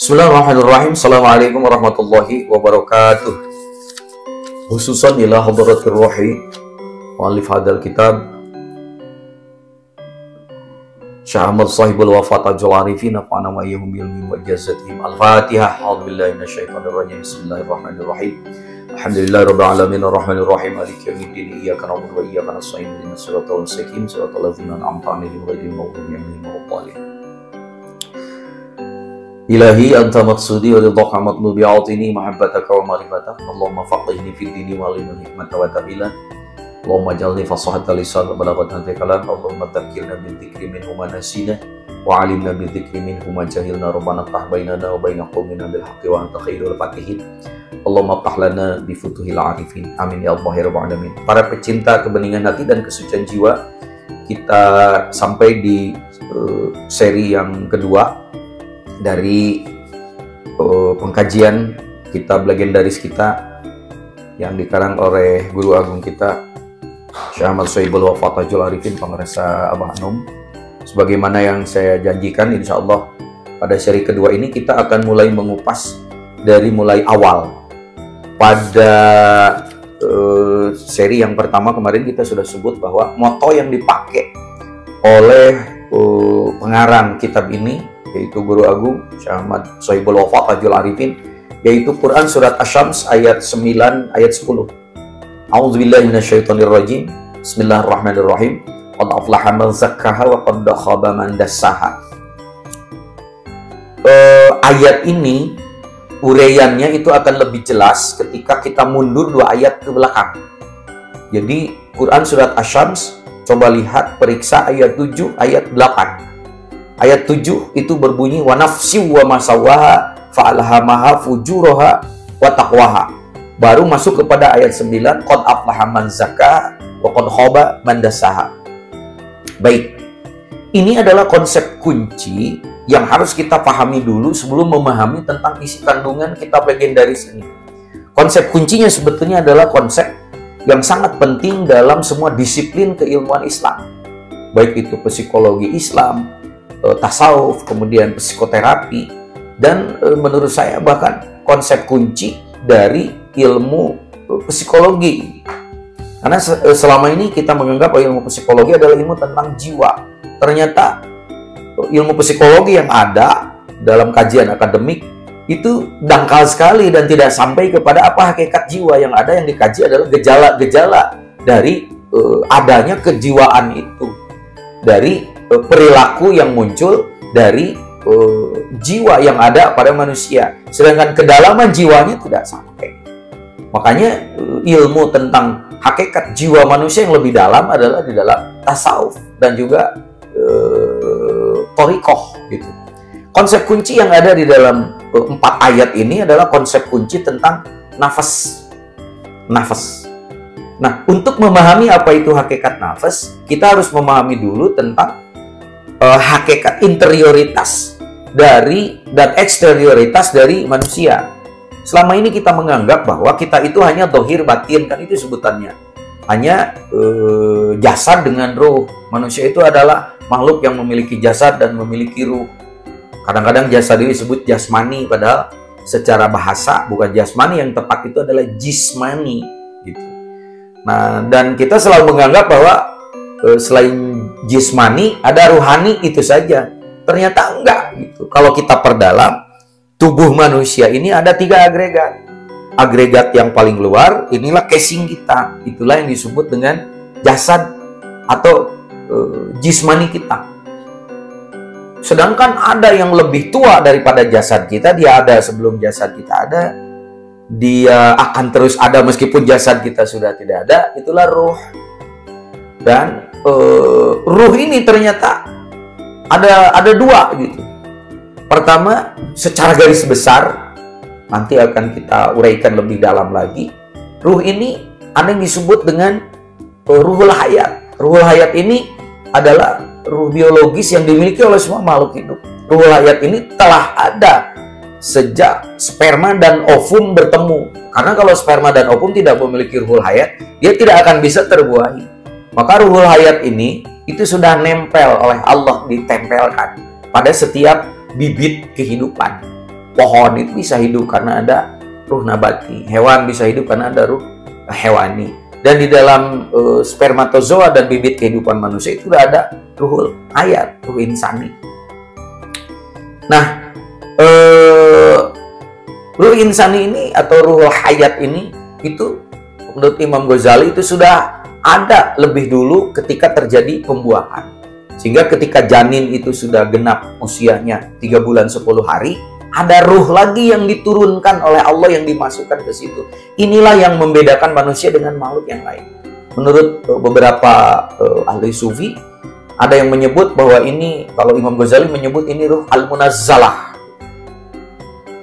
Bismillahirrahmanirrahim. Assalamualaikum warahmatullahi wabarakatuh. Khususan ila hadratir ruhi muallif hadal kitab Syekh Ahmad Sahibul Wafat Ajul Arifin nafa'ana ma yahum ilmi wa jazatihim. Al-Fatihah. A'udzubillahi minasyaitonir rajim. Bismillahirrahmanirrahim. Alhamdulillahirabbil alamin arrahmanir rahim maliki yaumiddin iyyaka na'budu wa iyyaka nasta'in ihdinas siratal mustaqim siratal ladzina an'amta 'alaihim ghairil maghdubi 'alaihim waladdallin. Ilahi anta maksudi wa ridhaka matlubi a'tini mahabbataka wa ma'rifataka Allahumma faqihni fid dini wa 'allimni hikmata wa ta'wilan Allahumma jalni fasahata lisan wa balaghatan fi kalam Allahumma dzakkirna bil dzikri minhu ma nasina wa 'allimna bil dzikri minhu ma jahilna rabbana ftah bainana wa baina qaumina bil haqqi wa anta khairul fatihin Allahumma ftah lana bi futuhil 'arifin amin ya Allah ya rabbal alamin. Para pecinta kebeningan hati dan kesucian jiwa, kita sampai di seri yang kedua dari pengkajian kitab legendaris kita yang dikarang oleh guru agung kita Syekh Ahmad Sahibul Wafat Ajul Arifin Pangerasa Abah Anum. Sebagaimana yang saya janjikan, insya Allah pada seri kedua ini kita akan mulai mengupas dari mulai awal. Pada seri yang pertama kemarin kita sudah sebut bahwa moto yang dipakai oleh pengarang kitab ini yaitu Guru Agung Syekh Ahmad Sahibul Wafat Ajul Arifin, yaitu Quran Surat Asy-Syams ayat 9 ayat 10. A'udzubillahi minasyaitonirrajim. Bismillahirrahmanirrahim. Qad aflaha man zakkaha wa qad khaba man dassaha. Ayat ini uraiannya itu akan lebih jelas ketika kita mundur 2 ayat ke belakang. Jadi Quran Surat Asy-Syams, coba lihat, periksa ayat 7 ayat 8. Ayat 7 itu berbunyi wa nafsi wa masawaha fa'alhamaha fujuraha wa taqwaha. Baru masuk kepada ayat 9 qad aflaha man zakkaha wa qad khaba man dassaha. Baik. Ini adalah konsep kunci yang harus kita pahami dulu sebelum memahami tentang isi kandungan kitab legendaris ini. Konsep kuncinya sebetulnya adalah konsep yang sangat penting dalam semua disiplin keilmuan Islam. Baik itu psikologi Islam, tasawuf, kemudian psikoterapi, dan menurut saya bahkan konsep kunci dari ilmu psikologi. Karena selama ini kita menganggap bahwa ilmu psikologi adalah ilmu tentang jiwa. Ternyata ilmu psikologi yang ada dalam kajian akademik itu dangkal sekali dan tidak sampai kepada apa hakikat jiwa. Yang ada yang dikaji adalah gejala-gejala dari adanya kejiwaan itu, dari perilaku yang muncul dari jiwa yang ada pada manusia, sedangkan kedalaman jiwanya tidak sampai. Makanya ilmu tentang hakikat jiwa manusia yang lebih dalam adalah di dalam tasawuf dan juga thariqah gitu. Konsep kunci yang ada di dalam 4 ayat ini adalah konsep kunci tentang nafas. Nah, untuk memahami apa itu hakikat nafas, kita harus memahami dulu tentang hakikat interioritas dari dan eksterioritas dari manusia. Selama ini kita menganggap bahwa kita itu hanya dohir batin, kan itu sebutannya. Hanya jasad dengan ruh. Manusia itu adalah makhluk yang memiliki jasad dan memiliki ruh. Kadang-kadang jasad ini disebut jasmani, padahal secara bahasa bukan jasmani, yang tepat itu adalah jismani gitu. Nah, dan kita selalu menganggap bahwa selain jismani ada ruhani itu saja. Ternyata enggak gitu. Kalau kita perdalam, tubuh manusia ini ada 3 agregat. Agregat yang paling luar inilah casing kita. Itulah yang disebut dengan jasad atau jismani kita. Sedangkan ada yang lebih tua daripada jasad kita. Dia ada sebelum jasad kita ada. Dia akan terus ada meskipun jasad kita sudah tidak ada. Itulah ruh. Dan ruh ini ternyata ada 2 gitu. Pertama, secara garis besar, nanti akan kita uraikan lebih dalam lagi. Ruh ini ada yang disebut dengan ruhul hayat. Ruhul hayat ini adalah ruh biologis yang dimiliki oleh semua makhluk hidup. Ruhul hayat ini telah ada sejak sperma dan ovum bertemu. Karena kalau sperma dan ovum tidak memiliki ruhul hayat, dia tidak akan bisa terbuahi. Maka ruhul hayat ini itu sudah nempel oleh Allah, ditempelkan pada setiap bibit kehidupan. pohon itu bisa hidup karena ada ruh nabati, hewan bisa hidup karena ada ruh hewani. Dan di dalam spermatozoa dan bibit kehidupan manusia itu sudah ada ruhul hayat, ruh insani. Nah, ruh insani ini atau ruhul hayat ini itu menurut Imam Ghazali itu sudah ada lebih dulu ketika terjadi pembuahan. Sehingga ketika janin itu sudah genap usianya 3 bulan 10 hari, ada ruh lagi yang diturunkan oleh Allah yang dimasukkan ke situ. Inilah yang membedakan manusia dengan makhluk yang lain. Menurut beberapa ahli sufi, ada yang menyebut bahwa ini, kalau Imam Ghazali menyebut ini ruh al-munazzalah.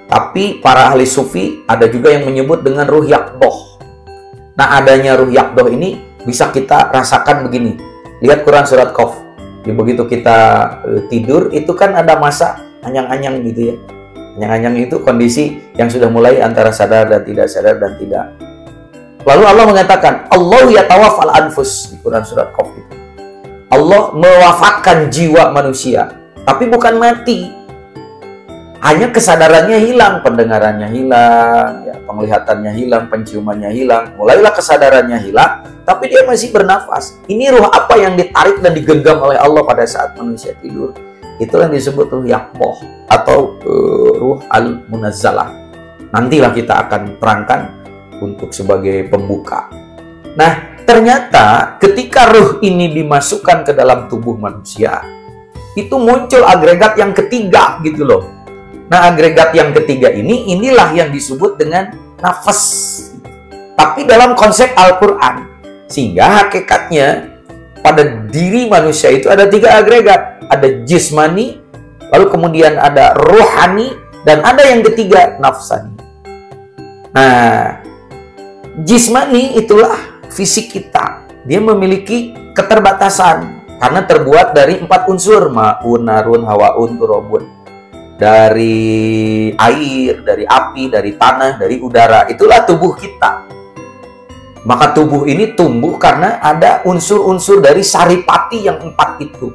Tapi para ahli sufi ada juga yang menyebut dengan ruh yaqdoh. Nah, adanya ruh yaqdoh ini bisa kita rasakan begini. Lihat Quran surat Qaf. Begitu kita tidur, itu kan ada masa anyang-anyang gitu ya. Anyang-anyang itu kondisi yang sudah mulai antara sadar dan tidak sadar dan tidak. Lalu Allah mengatakan, Allah yatawaffal anfus di Quran surat Qaf itu. Allah mewafatkan jiwa manusia, tapi bukan mati. Hanya kesadarannya hilang, pendengarannya hilang, ya, penglihatannya hilang, penciumannya hilang. Mulailah kesadarannya hilang, tapi dia masih bernafas. Ini ruh apa yang ditarik dan digenggam oleh Allah pada saat manusia tidur? Itulah yang disebut ruh yaqdoh atau ruh al-munazzalah. Nantilah kita akan terangkan untuk sebagai pembuka. Nah, ternyata ketika ruh ini dimasukkan ke dalam tubuh manusia, itu muncul agregat yang ketiga gitu loh. Nah, agregat yang ketiga inilah yang disebut dengan nafas. Tapi dalam konsep Al-Quran. Sehingga hakikatnya pada diri manusia itu ada 3 agregat. Ada jismani, lalu kemudian ada rohani, dan ada yang ketiga nafsani. Nah, jismani itulah fisik kita. Dia memiliki keterbatasan karena terbuat dari 4 unsur, ma'un, narun, hawaun, turabun. Dari air, dari api, dari tanah, dari udara. Itulah tubuh kita. Maka tubuh ini tumbuh karena ada unsur-unsur dari saripati yang 4 itu.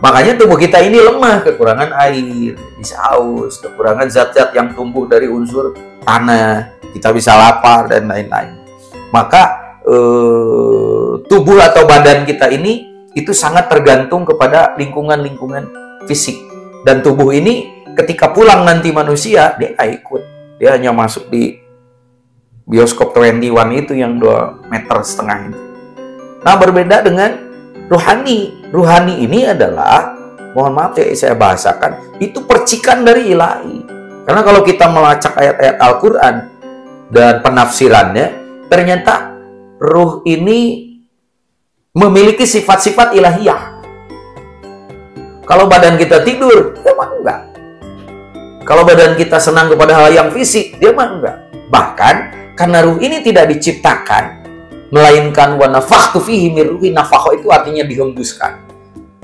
Makanya tubuh kita ini lemah, kekurangan air, bisa haus, kekurangan zat-zat yang tumbuh dari unsur tanah, kita bisa lapar, dan lain-lain. Maka tubuh atau badan kita ini itu sangat tergantung kepada lingkungan-lingkungan fisik. Dan tubuh ini ketika pulang nanti manusia, dia nggak ikut. Dia hanya masuk di bioskop 21 itu yang 2,5 meter itu. Nah, berbeda dengan ruhani. Ruhani ini adalah, mohon maaf ya saya bahasakan, itu percikan dari ilahi. Karena kalau kita melacak ayat-ayat Al-Quran dan penafsirannya, ternyata ruh ini memiliki sifat-sifat ilahiyah. Kalau badan kita tidur, dia mah enggak. Kalau badan kita senang kepada hal yang fisik, dia mah enggak. Bahkan, karena ruh ini tidak diciptakan, melainkan wa nafakhtu fihi min ruhi, nafakho itu artinya dihembuskan.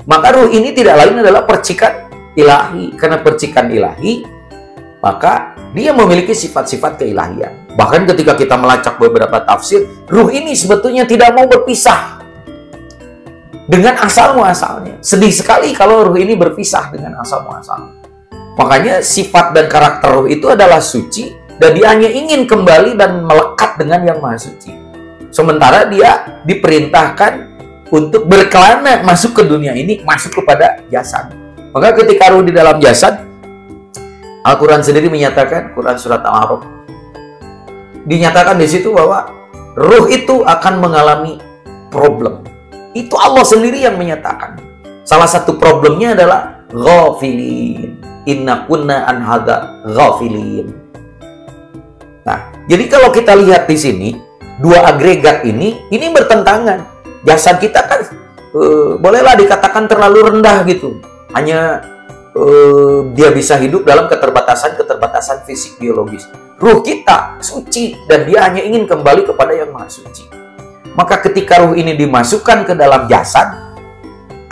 Maka ruh ini tidak lain adalah percikan ilahi. Karena percikan ilahi, maka dia memiliki sifat-sifat keilahian. Bahkan ketika kita melacak beberapa tafsir, ruh ini sebetulnya tidak mau berpisah dengan asal muasalnya. Sedih sekali kalau ruh ini berpisah dengan asal muasalnya. Makanya sifat dan karakter ruh itu adalah suci, dan dia hanya ingin kembali dan melekat dengan yang maha suci. Sementara dia diperintahkan untuk berkelana masuk ke dunia ini, masuk kepada jasad. Maka ketika ruh di dalam jasad, Al-Quran sendiri menyatakan, Quran surat Al-A'raf, dinyatakan di situ bahwa ruh itu akan mengalami problem. Itu Allah sendiri yang menyatakan. Salah satu problemnya adalah ghafilin. Inna kunna an hadza ghafilin. Nah, jadi kalau kita lihat di sini, 2 agregat ini bertentangan. Jasad kita kan bolehlah dikatakan terlalu rendah gitu. Hanya dia bisa hidup dalam keterbatasan fisik biologis. Ruh kita suci dan dia hanya ingin kembali kepada yang maha suci. Maka ketika ruh ini dimasukkan ke dalam jasad,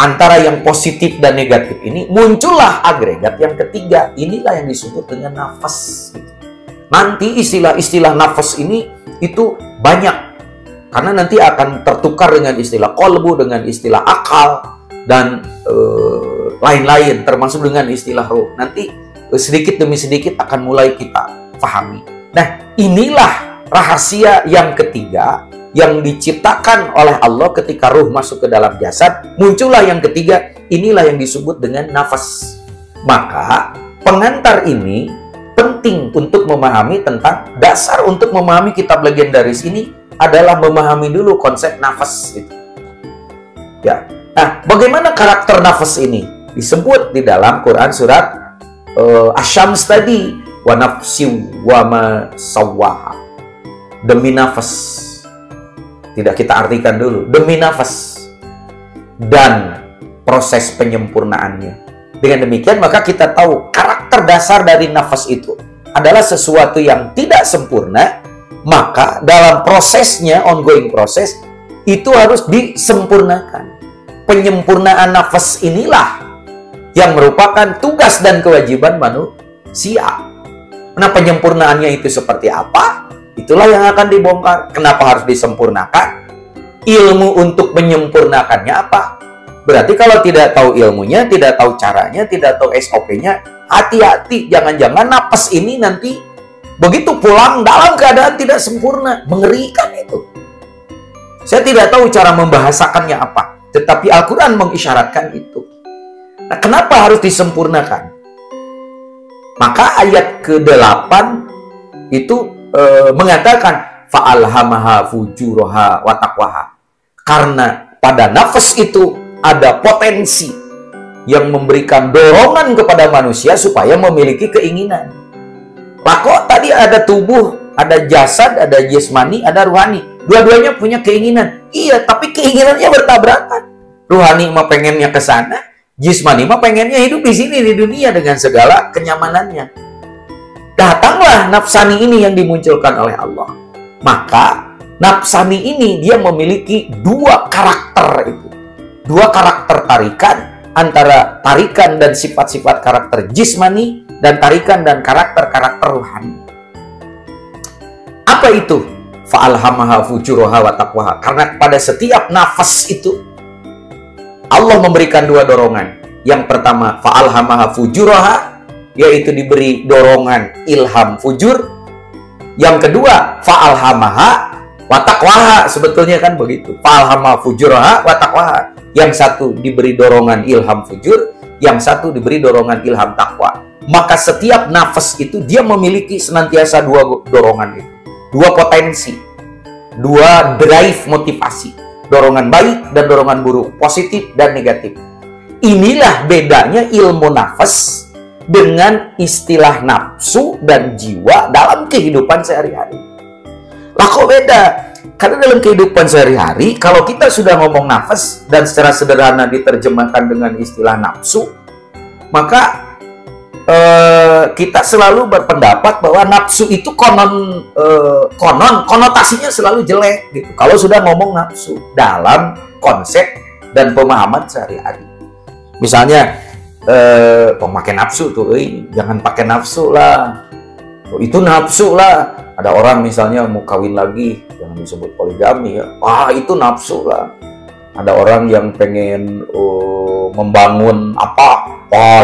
antara yang positif dan negatif ini, muncullah agregat yang ketiga. Inilah yang disebut dengan nafas. Nanti istilah-istilah nafas ini itu banyak. Karena nanti akan tertukar dengan istilah qalbu, dengan istilah akal, dan lain-lain, termasuk dengan istilah ruh. Nanti sedikit demi sedikit akan mulai kita pahami. Nah, inilah rahasia yang ketiga yang diciptakan oleh Allah ketika ruh masuk ke dalam jasad. Muncullah yang ketiga, inilah yang disebut dengan nafas. Maka pengantar ini penting untuk memahami tentang dasar untuk memahami kitab legendaris ini adalah memahami dulu konsep nafas itu. Ya. Nah, bagaimana karakter nafas ini? Disebut di dalam Quran surat Asy-Syams tadi, wa nafsin wa ma sawwaha. Demi nafas. Tidak kita artikan dulu, demi nafas dan proses penyempurnaannya. Dengan demikian maka kita tahu karakter dasar dari nafas itu adalah sesuatu yang tidak sempurna, maka dalam prosesnya, ongoing proses, itu harus disempurnakan. Penyempurnaan nafas inilah yang merupakan tugas dan kewajiban manusia. Nah, penyempurnaannya itu seperti apa? Itulah yang akan dibongkar. Kenapa harus disempurnakan? Ilmu untuk menyempurnakannya apa? Berarti kalau tidak tahu ilmunya, tidak tahu caranya, tidak tahu SOP-nya, hati-hati. Jangan-jangan napas ini nanti begitu pulang dalam keadaan tidak sempurna. Mengerikan itu. Saya tidak tahu cara membahasakannya apa. Tetapi Al-Quran mengisyaratkan itu. Nah, kenapa harus disempurnakan? Maka ayat ke-8 itu mengatakan fa'alhamaha fujuraha wa taqwaha. Karena pada nafas itu ada potensi yang memberikan dorongan kepada manusia supaya memiliki keinginan. Lah kok tadi ada tubuh, ada jasad, ada jasmani, ada ruhani. Dua-duanya punya keinginan. Iya, tapi keinginannya bertabrakan. Ruhani mah pengennya ke sana, jasmani mah pengennya hidup di sini di dunia dengan segala kenyamanannya. Datanglah nafsani ini yang dimunculkan oleh Allah. Maka nafsani ini dia memiliki dua karakter itu. Dua karakter tarikan antara tarikan dan sifat-sifat karakter jismani dan tarikan dan karakter-karakter rohani. Apa itu? Fa'alhamaha fujuraha wa taqwaha. Karena pada setiap nafas itu Allah memberikan dua dorongan. Yang pertama fa'alhamaha fujuraha, yaitu diberi dorongan ilham fujur. Yang kedua, fa'alhamaha wa taqwaha. Sebetulnya kan begitu. Fa'alhamaha fujuraha wa taqwaha. Yang satu diberi dorongan ilham fujur, yang satu diberi dorongan ilham taqwa. Maka setiap nafas itu dia memiliki senantiasa dua dorongan itu. Dua potensi. Dua drive motivasi. Dorongan baik dan dorongan buruk. Positif dan negatif. Inilah bedanya ilmu nafas dengan istilah nafsu dan jiwa dalam kehidupan sehari-hari. Lah kok beda? Karena dalam kehidupan sehari-hari, kalau kita sudah ngomong nafas dan secara sederhana diterjemahkan dengan istilah nafsu, maka kita selalu berpendapat bahwa nafsu itu konotasinya selalu jelek gitu. Kalau sudah ngomong nafsu dalam konsep dan pemahaman sehari-hari. Misalnya, pemakai nafsu tuh, jangan pakai nafsu lah. Itu nafsu lah. Ada orang misalnya mau kawin lagi, jangan disebut poligami ya. Itu nafsu lah. Ada orang yang pengen membangun apa?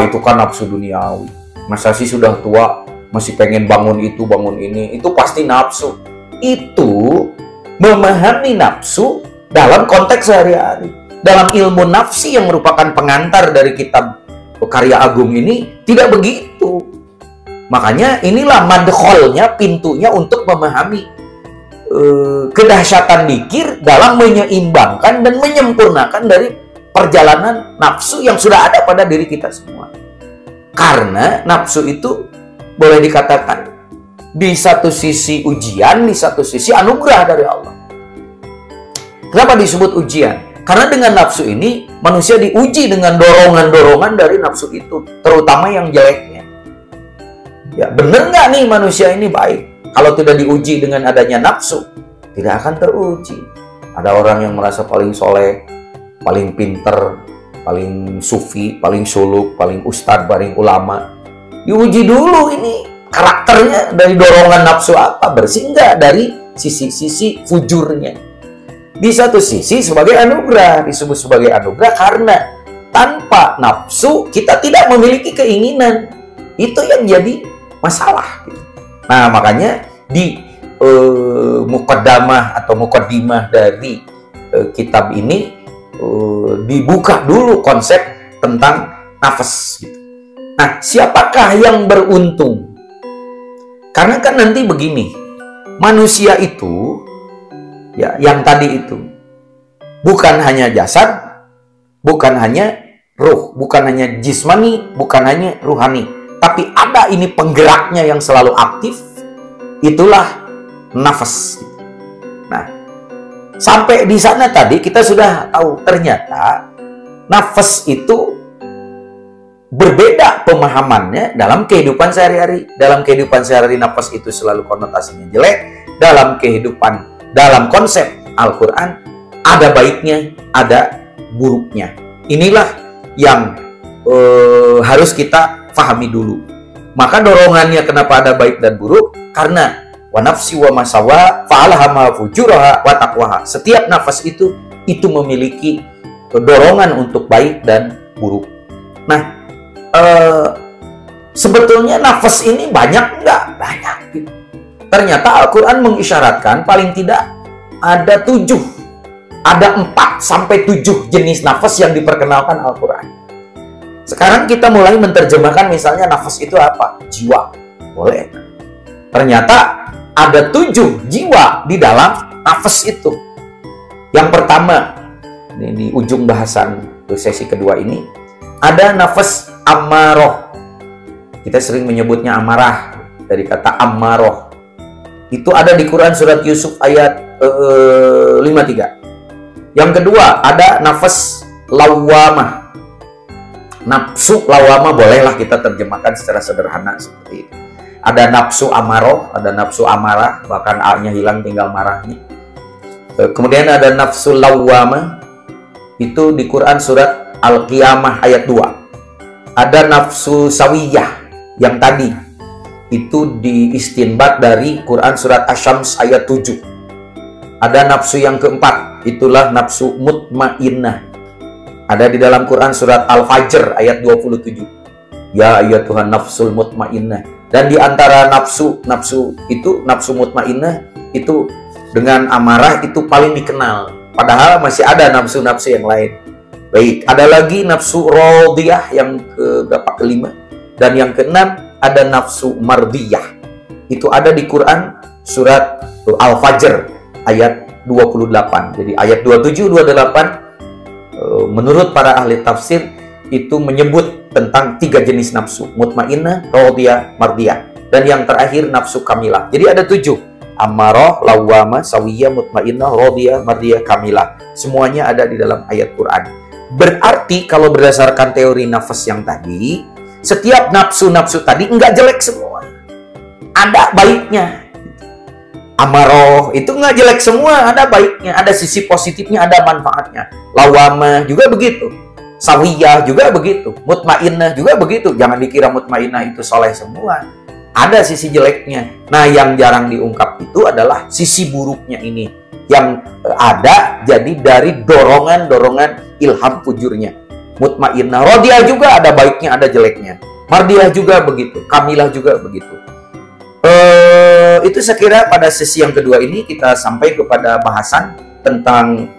Itu kan nafsu duniawi. Masa sih sudah tua masih pengen bangun itu, bangun ini? Itu pasti nafsu. Itu memahami nafsu dalam konteks sehari-hari. Dalam ilmu nafsi yang merupakan pengantar dari kitab karya agung ini tidak begitu. Makanya inilah madkholnya, pintunya untuk memahami kedahsyatan dzikir dalam menyeimbangkan dan menyempurnakan dari perjalanan nafsu yang sudah ada pada diri kita semua. Karena nafsu itu boleh dikatakan di satu sisi ujian, di satu sisi anugerah dari Allah. Kenapa disebut ujian? Karena dengan nafsu ini, manusia diuji dengan dorongan-dorongan dari nafsu itu. Terutama yang jeleknya. Ya, bener nggak nih manusia ini baik? Kalau tidak diuji dengan adanya nafsu, tidak akan teruji. Ada orang yang merasa paling soleh, paling pinter, paling sufi, paling suluk, paling ustadz, paling ulama. Diuji dulu ini karakternya dari dorongan nafsu apa? Bersih nggak dari sisi-sisi fujurnya? Di satu sisi sebagai anugerah, disebut sebagai anugerah karena tanpa nafsu kita tidak memiliki keinginan. Itu yang jadi masalah. Nah, makanya di muqaddamah atau muqaddimah dari kitab ini dibuka dulu konsep tentang nafas. Gitu. Nah, siapakah yang beruntung? Karena kan nanti begini, manusia itu, ya, yang tadi itu, bukan hanya jasad, bukan hanya ruh, bukan hanya jismani, bukan hanya ruhani, tapi ada ini penggeraknya yang selalu aktif, itulah nafas. Nah, sampai di sana tadi kita sudah tahu ternyata nafas itu berbeda pemahamannya dalam kehidupan sehari-hari. Dalam kehidupan sehari-hari nafas itu selalu konotasinya jelek. Dalam konsep Al-Quran ada baiknya, ada buruknya. Inilah yang harus kita pahami dulu. Maka dorongannya kenapa ada baik dan buruk? Karena wa nafsi wa masawa fa'alaha ma fujuraha wa taqwaha. Setiap nafas itu memiliki dorongan untuk baik dan buruk. Nah, sebetulnya nafas ini banyak enggak? Banyak. Ternyata Al-Quran mengisyaratkan paling tidak ada 7. Ada 4 sampai 7 jenis nafas yang diperkenalkan Al-Quran. Sekarang kita mulai menerjemahkan misalnya nafas itu apa? Jiwa. Boleh. Ternyata ada 7 jiwa di dalam nafas itu. Yang pertama, ini di ujung bahasan sesi kedua ini, ada nafas ammaroh. Kita sering menyebutnya amarah, dari kata ammaroh. Itu ada di Quran surat Yusuf ayat 53. Yang kedua ada nafas lawamah. Nafsu lawamah bolehlah kita terjemahkan secara sederhana seperti itu. Ada nafsu amaroh, ada nafsu amarah, bahkan A-nya hilang tinggal marahnya. Kemudian ada nafsu lawamah, itu di Quran surat Al-Qiyamah ayat 2. Ada nafsu sawiyah yang tadi itu diistinbat dari Quran surat Asy-Syams ayat 7. Ada nafsu yang keempat, itulah nafsu mutmainnah. Ada di dalam Quran surat Al-Fajr ayat 27. Ya ayyatuhan nafsul mutmainnah. Dan di antara nafsu itu, nafsu mutmainnah itu dengan amarah itu paling dikenal. Padahal masih ada nafsu-nafsu yang lain. Baik, ada lagi nafsu radiyah yang kelima, dan yang keenam ada nafsu mardiyah. Itu ada di Quran surat Al-Fajr ayat 28. Jadi ayat 27 28 menurut para ahli tafsir itu menyebut tentang 3 jenis nafsu, mutmainnah, radiyah, mardiyah, dan yang terakhir nafsu kamilah. Jadi ada 7. Ammarah, lawamah, sawiyah, mutmainnah, radiyah, mardiyah, kamilah. Semuanya ada di dalam ayat Quran. Berarti kalau berdasarkan teori nafas yang tadi, setiap nafsu-nafsu tadi enggak jelek semua. Ada baiknya. Amaroh itu enggak jelek semua, ada baiknya, ada sisi positifnya, ada manfaatnya. Lawamah juga begitu. Sawiyah juga begitu. Mutmainnah juga begitu. Jangan dikira mutmainnah itu soleh semua. Ada sisi jeleknya. Nah, yang jarang diungkap itu adalah sisi buruknya ini. Yang ada jadi dari dorongan-dorongan ilham fujurnya. Mutmainnah, radiyah juga ada baiknya, ada jeleknya. Mardiyah juga begitu, kamilah juga begitu. Itu saya kira pada sesi yang kedua ini kita sampai kepada bahasan tentang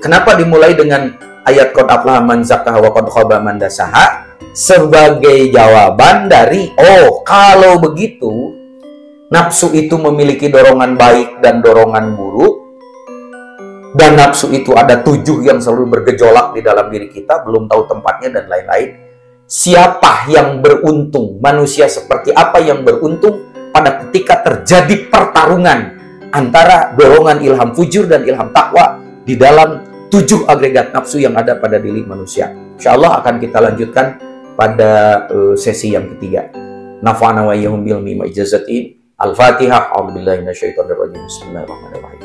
kenapa dimulai dengan ayat qad aflaha man zakkaha wa qad khaba man dassaha sebagai jawaban dari kalau begitu nafsu itu memiliki dorongan baik dan dorongan buruk. Dan nafsu itu ada 7 yang selalu bergejolak di dalam diri kita, belum tahu tempatnya dan lain-lain. Siapa yang beruntung? Manusia seperti apa yang beruntung pada ketika terjadi pertarungan antara dorongan ilham fujur dan ilham takwa di dalam 7 agregat nafsu yang ada pada diri manusia. Insya Allah akan kita lanjutkan pada sesi yang ketiga. Nafa'ana wa iyyahum bil mima'ijazati. Al-Fatihah. A'udzubillahi minasyaitonirrajim. Bismillahirrahmanirrahim.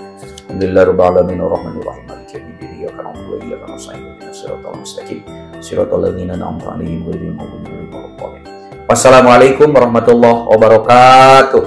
Alhamdulillahirrahmanirrahim. Maliki yaumiddin. Iyyaka na'budu wa iyyaka nasta'in. Ihdinas siratal mustaqim. Siratal ladzina an'amta 'alaihim ghairil maghdubi 'alaihim waladdallin. Wassalamualaikum warahmatullahi wabarakatuh.